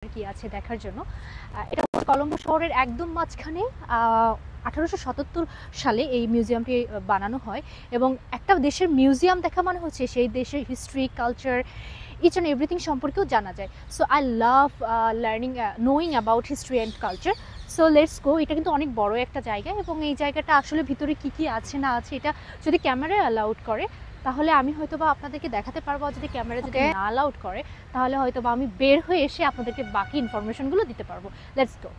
কি আছে দেখার জন্য। এটা কলম্বো শহরের একদম মাঝখানে 1877 সালে এই মিউজিয়ামটি বানানো হয় এবং একটা দেশের মিউজিয়াম দেখা মানে হচ্ছে সেই দেশের history, culture, each and everything সম্পর্কেও জানা যায়। So I love learning knowing about history and culture. So let's go. এটা কিন্তু অনেক বড় একটা জায়গা এবং এই জায়গাটা আসলে ভিতরে কী কী আছে না আছে এটা যদি ক্যামেরায় অ্যালাউড করে তাহলে আমি হয়তো বা আপনাদেরকে দেখাতে পারবো। যদি ক্যামেরা যদি না অ্যালাউড করে তাহলে হয়তো বা আমি বের হয়ে এসে আপনাদেরকে বাকি ইনফরমেশনগুলো দিতে পারবো। Let's go.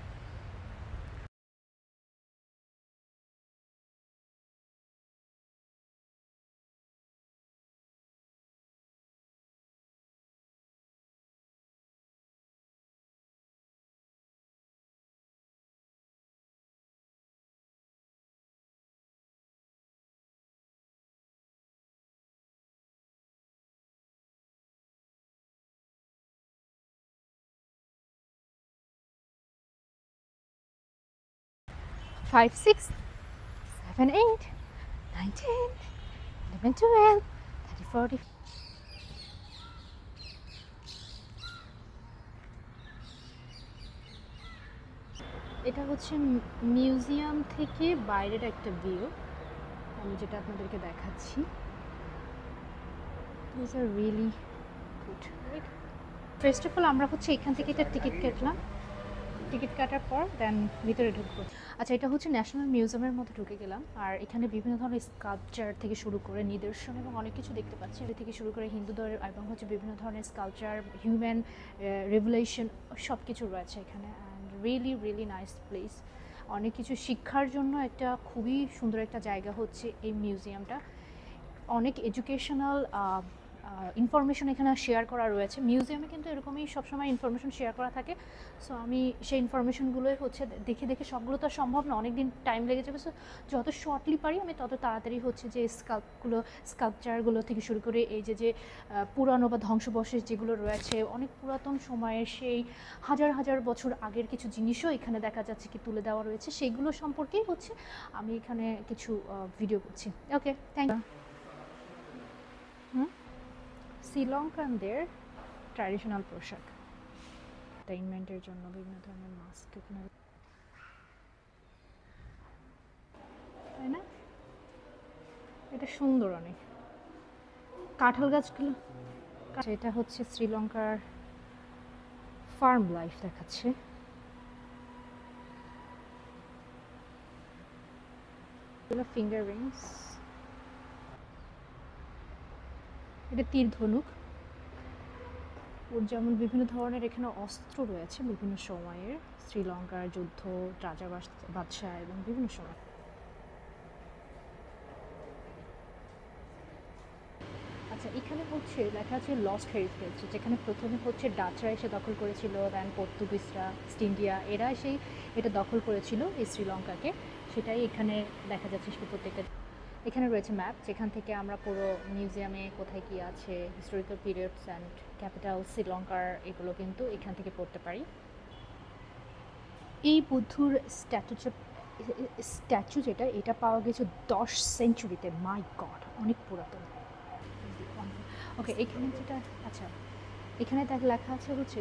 Five, six, 7, 8, 9, 10, 11, 12, 13, 14. এটা হচ্ছে মিউজিয়াম থেকে বাইরের একটা ভিউ, আমি যেটা আপনাদেরকে দেখাচ্ছি। These are really good, right? First of all আমরা হচ্ছে এখান থেকে একটা টিকিট কাটলাম। টিকিট কাটার পর দেন ভিতরে ঢুকবো। আচ্ছা, এটা হচ্ছে ন্যাশনাল মিউজিয়ামের মধ্যে ঢুকে গেলাম। আর এখানে বিভিন্ন ধরনের স্কাল্পচার থেকে শুরু করে নিদর্শন এবং অনেক কিছু দেখতে পাচ্ছি। এটা থেকে শুরু করে হিন্দুদের এবং হচ্ছে বিভিন্ন ধরনের স্কাল্পচার, হিউম্যান রেভুলেশন, সব কিছু রয়েছে এখানে। And really really nice place. অনেক কিছু শিক্ষার জন্য একটা খুবই সুন্দর একটা জায়গা হচ্ছে এই মিউজিয়ামটা। অনেক এডুকেশনাল ইনফরমেশন এখানে শেয়ার করা রয়েছে। মিউজিয়ামে কিন্তু এরকমই সবসময় ইনফরমেশন শেয়ার করা থাকে। সো আমি সেই ইনফরমেশনগুলোই হচ্ছে দেখে দেখে সবগুলো তো সম্ভব না, অনেক দিন টাইম লেগে যাবে। সো যত শর্টলি পারি আমি তত তাড়াতাড়ি হচ্ছে যে স্কাল্পচারগুলো থেকে শুরু করে এই যে পুরানো বা ধ্বংসবশেষ যেগুলো রয়েছে, অনেক পুরাতন সময়ের সেই হাজার হাজার বছর আগের কিছু জিনিসও এখানে দেখা যাচ্ছে কি তুলে দেওয়া রয়েছে, সেইগুলো সম্পর্কেই হচ্ছে আমি এখানে কিছু ভিডিও করছি। ওকে, থ্যাংক ইউ। শ্রীলঙ্কানদের ট্র্যাডিশনাল পোশাক, এন্টারটেইনমেন্টের জন্য বিভিন্ন ধরনের মাস্ক এখানে, তাই না? এটা সুন্দর অনেক। কাঁঠাল গাছগুলো, এটা হচ্ছে শ্রীলঙ্কার ফার্ম লাইফ দেখাচ্ছে। ফিঙ্গার রিংস, এটা তীর ধনুক। ওর যেমন বিভিন্ন ধরনের এখানে অস্ত্র রয়েছে বিভিন্ন সময়ের, শ্রীলঙ্কার যুদ্ধ, রাজা বাদশাহ এবং বিভিন্ন সময়। আচ্ছা, এখানে হচ্ছে লেখা আছে লস্ট হেরিটেজ, যেখানে প্রথমে হচ্ছে ডাচরা এসে দখল করেছিল, দেন পর্তুগিজরা, ইস্ট ইন্ডিয়া, এরা এসেই এটা দখল করেছিল এই শ্রীলঙ্কাকে। সেটাই এখানে দেখা যাচ্ছে প্রত্যেকটা। এখানে রয়েছে ম্যাপ, যেখান থেকে আমরা পুরো মিউজিয়ামে কোথায় কী আছে, হিস্টোরিক্যাল পিরিয়ডস অ্যান্ড ক্যাপিটাল শ্রীলঙ্কার, এগুলো কিন্তু এখান থেকে পড়তে পারি। এই বুদ্ধুর স্ট্যাচু যেটা, এটা পাওয়া গেছে 10 সেঞ্চুরিতে। মাই গড, অনেক পুরাতন। ওকে, এখানে যেটা, আচ্ছা এখানে লেখা আছে হচ্ছে,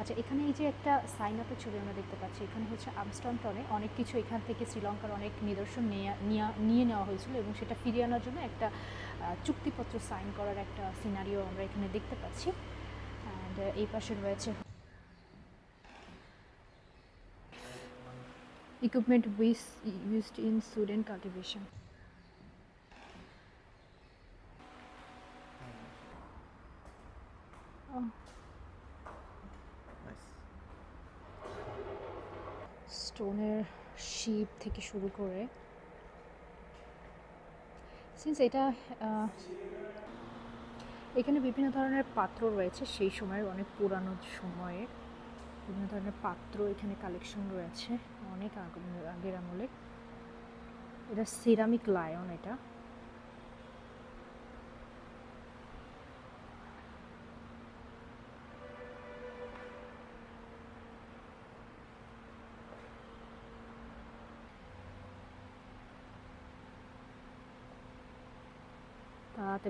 আচ্ছা এখানে এই যে একটা সাইন আপের ছবি আমরা দেখতে পাচ্ছি, এখানে হচ্ছে আমস্টারডমে অনেক কিছু এখান থেকে শ্রীলঙ্কার অনেক নিদর্শন নিয়ে নেওয়া হয়েছিল এবং সেটা ফিরিয়ে আনার জন্য একটা চুক্তিপত্র সাইন করার একটা সিনারিও আমরা এখানে দেখতে পাচ্ছি। অ্যান্ড এই পাশে রয়েছে equipment used in student cultivation. স্টোনের শিপ থেকে শুরু করে, সিন্স এটা এখানে বিভিন্ন ধরনের পাত্র রয়েছে, সেই সময়ের অনেক পুরানো সময়ে বিভিন্ন ধরনের পাত্র এখানে কালেকশন রয়েছে অনেক আগের আমলে। এটা সিরামিক লায়ন, এটা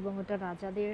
এবং ওটা রাজাদের